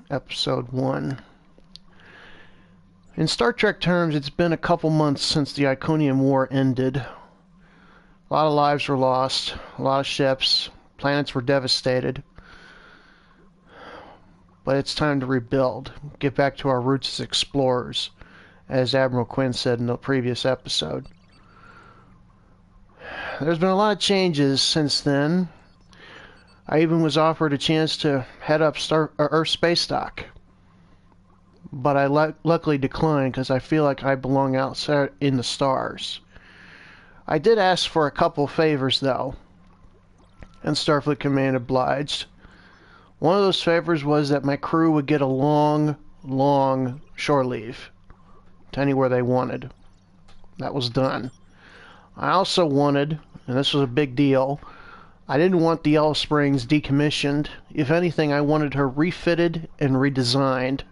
Episode 1. In Star Trek terms, it's been a couple months since the Iconium War ended. A lot of lives were lost, a lot of ships, planets were devastated. But it's time to rebuild, get back to our roots as explorers, as Admiral Quinn said in the previous episode. There's been a lot of changes since then. I even was offered a chance to head up Earth Space Dock. But I luckily declined because I feel like I belong outside in the stars. I did ask for a couple favors though, and Starfleet Command obliged. One of those favors was that my crew would get a long shore leave to anywhere they wanted. That was done. I also wanted, and this was a big deal, I didn't want the Yellow Springs decommissioned. If anything, I wanted her refitted and redesigned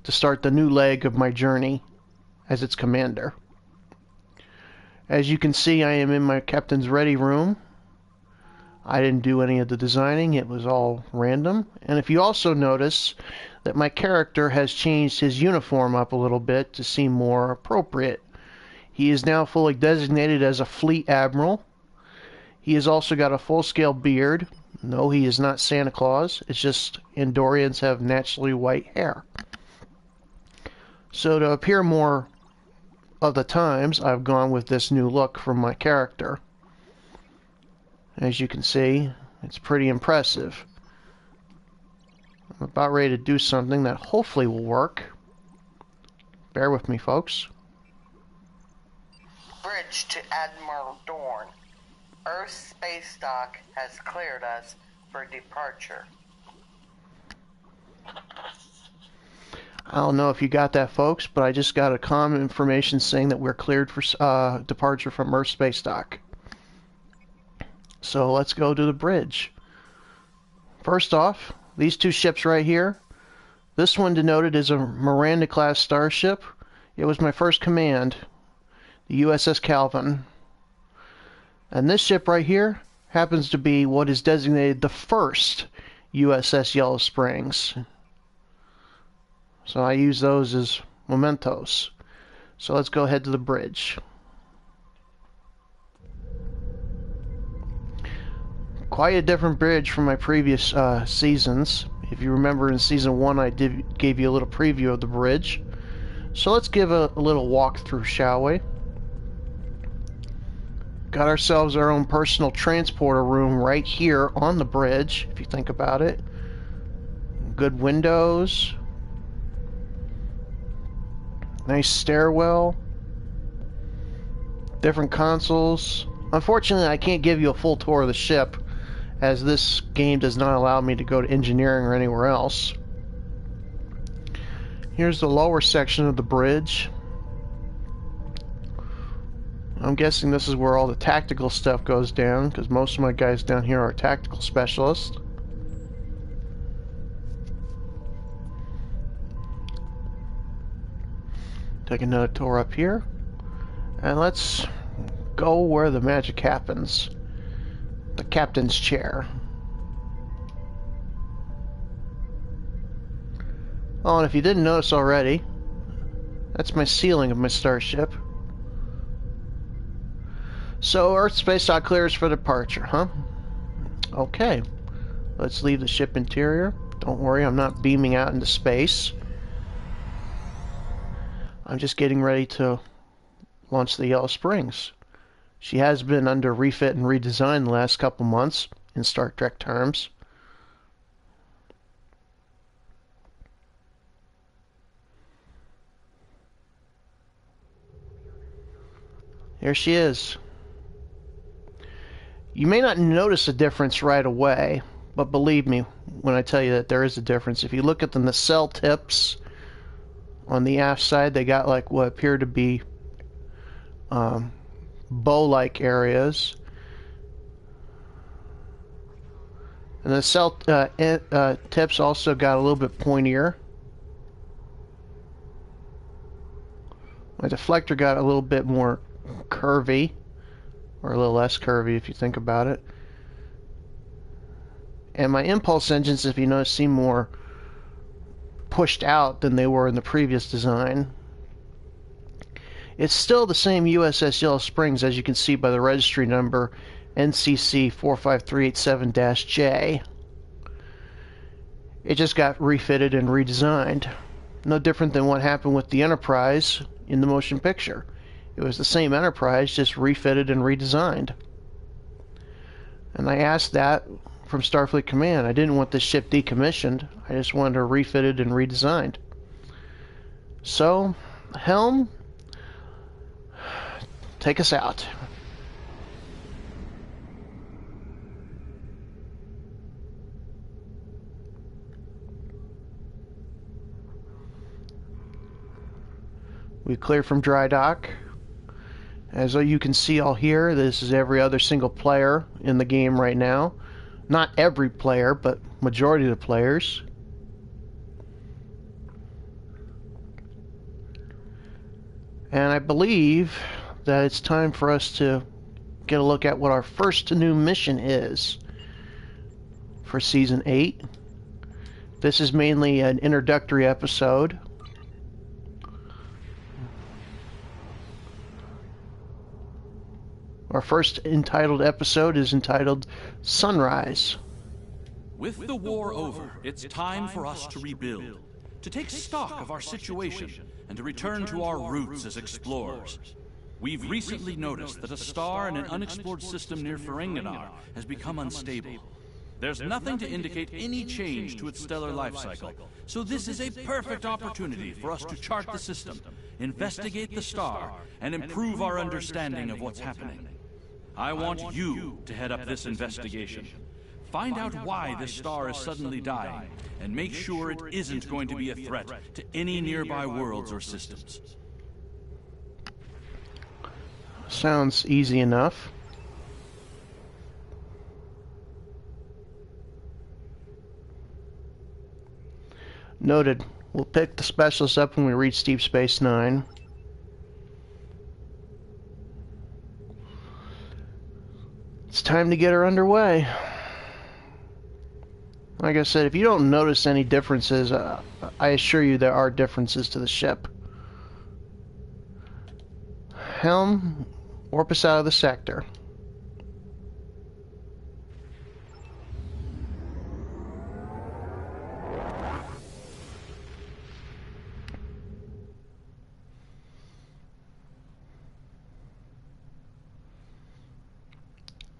to start the new leg of my journey as its commander. As you can see, I am in my captain's ready room. I didn't do any of the designing, it was all random. And if you also notice that my character has changed his uniform up a little bit to seem more appropriate. He is now fully designated as a fleet admiral. He has also got a full-scale beard. No, he is not Santa Claus. It's just Andorians have naturally white hair. So to appear more of the times, I've gone with this new look from my character. As you can see, it's pretty impressive. I'm about ready to do something that hopefully will work. Bear with me, folks. Bridge to Admiral Dorn. Earth Space Dock has cleared us for departure. I don't know if you got that, folks, but I just got a comm information saying that we're cleared for departure from Earth Space Dock. So let's go to the bridge. First off, these two ships right here. This one denoted as a Miranda-class starship. It was my first command, the USS Calvin. And this ship right here happens to be what is designated the first USS Yellow Springs. So I use those as mementos. So let's go ahead to the bridge. Quite a different bridge from my previous seasons. If you remember in Season 1 I gave you a little preview of the bridge. So let's give a little walkthrough, shall we? Got ourselves our own personal transporter room right here on the bridge, if you think about it. Good windows. Nice stairwell. Different consoles. Unfortunately, I can't give you a full tour of the ship, as this game does not allow me to go to engineering or anywhere else. Here's the lower section of the bridge. I'm guessing this is where all the tactical stuff goes down, because most of my guys down here are tactical specialists. Take another tour up here, and let's go where the magic happens. The captain's chair. Oh, and if you didn't notice already, that's my ceiling of my starship. So, Earth Space Dock clears for departure, huh? Okay. Let's leave the ship interior. Don't worry, I'm not beaming out into space. I'm just getting ready to launch the Yellow Springs. She has been under refit and redesign the last couple months, in Star Trek terms. Here she is. You may not notice a difference right away, but believe me when I tell you that there is a difference. If you look at the nacelle tips on the aft side, they got like what appear to be bow-like areas. And the nacelle tips also got a little bit pointier. My deflector got a little bit more curvy, or a little less curvy if you think about it. And my impulse engines, if you notice, seem more pushed out than they were in the previous design. It's still the same USS Yellow Springs, as you can see by the registry number NCC 45387-J. It just got refitted and redesigned. No different than what happened with the Enterprise in the motion picture. It was the same Enterprise, just refitted and redesigned. And I asked that from Starfleet Command. I didn't want this ship decommissioned. I just wanted her refitted and redesigned. So, Helm, take us out. We clear from dry dock. As you can see all here, this is every other single player in the game right now. Not every player, but majority of the players. And I believe that it's time for us to get a look at what our first new mission is for Season 8. This is mainly an introductory episode. Our first entitled episode is entitled Sunrise. With the war over, it's time for us to rebuild, to take stock of our situation, and to return to our roots as explorers. We've recently noticed that a star in an unexplored system near Ferenginar has become unstable. There's nothing to indicate any change to its stellar life cycle, so this is a perfect opportunity for us to chart the system, investigate the star, and improve our understanding of what's happening. I want you to head up this investigation. Find out why this star is suddenly dying, and make sure it isn't going to be a threat to any nearby worlds or systems. Sounds easy enough. Noted. We'll pick the specialist up when we reach Deep Space Nine. It's time to get her underway. Like I said, if you don't notice any differences, I assure you there are differences to the ship. Helm, warp us out of the sector.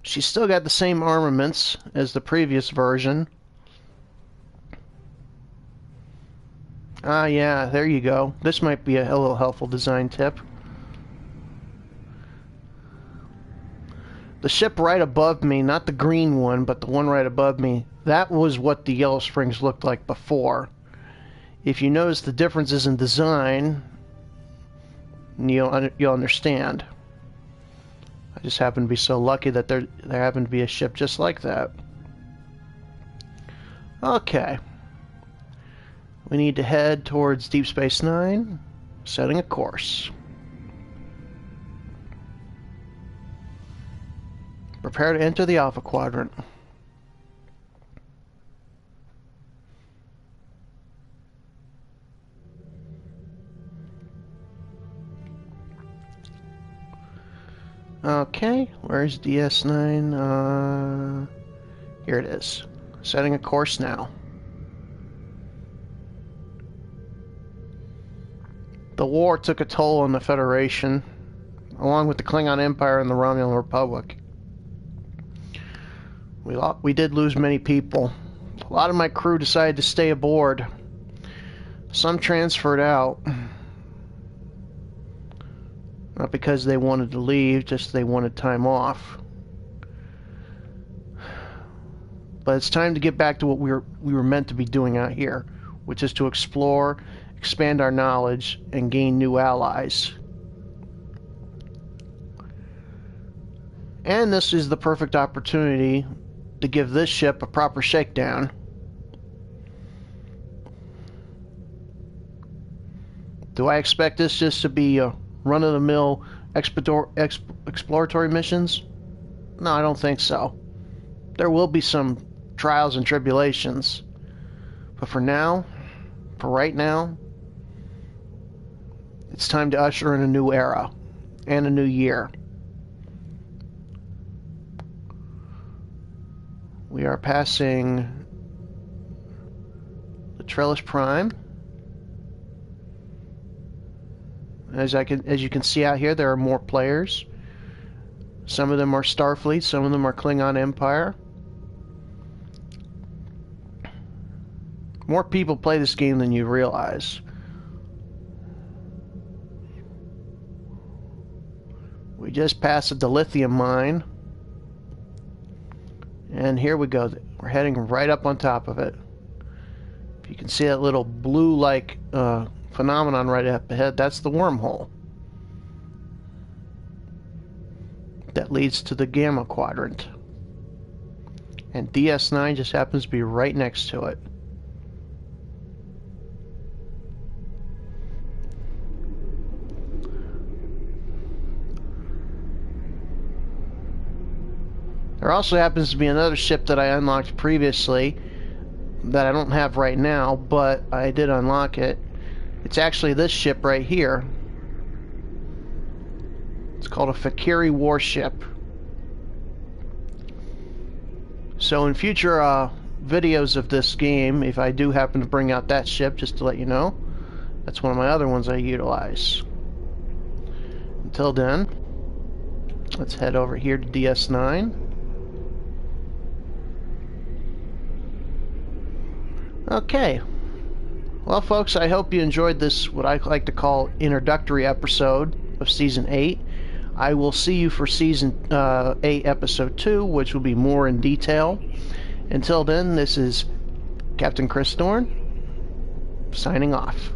She's still got the same armaments as the previous version. Ah, yeah, there you go. This might be a little helpful design tip. The ship right above me, not the green one, but the one right above me, that was what the Yellow Springs looked like before. If you notice the differences in design, you'll understand. I just happen to be so lucky that there happened to be a ship just like that. Okay. We need to head towards Deep Space Nine, setting a course. Prepare to enter the Alpha Quadrant. Okay, where's DS9? Here it is. Setting a course now. The war took a toll on the Federation, along with the Klingon Empire and the Romulan Republic. We did lose many people. A lot of my crew decided to stay aboard. Some transferred out. Not because they wanted to leave, just they wanted time off. But it's time to get back to what we were meant to be doing out here, which is to explore, expand our knowledge, and gain new allies. And this is the perfect opportunity to give this ship a proper shakedown. Do I expect this just to be a run-of-the-mill exploratory missions? No, I don't think so. There will be some trials and tribulations. But for now, for right now, it's time to usher in a new era and a new year. We are passing the Trellis Prime. As you can see out here, there are more players. Some of them are Starfleet, some of them are Klingon Empire. More people play this game than you realize. We just passed the dilithium mine. And here we go. We're heading right up on top of it. If you can see that little blue-like phenomenon right up ahead, that's the wormhole that leads to the Gamma Quadrant. And DS9 just happens to be right next to it. There also happens to be another ship that I unlocked previously that I don't have right now, but I did unlock it. It's actually this ship right here. It's called a Fakiri warship. So in future videos of this game, if I do happen to bring out that ship, just to let you know, that's one of my other ones I utilize. Until then, let's head over here to DS9. Okay. Well, folks, I hope you enjoyed this, what I like to call introductory episode of Season 8. I will see you for Season 8, Episode 2, which will be more in detail. Until then, this is Captain Chris Dorn, signing off.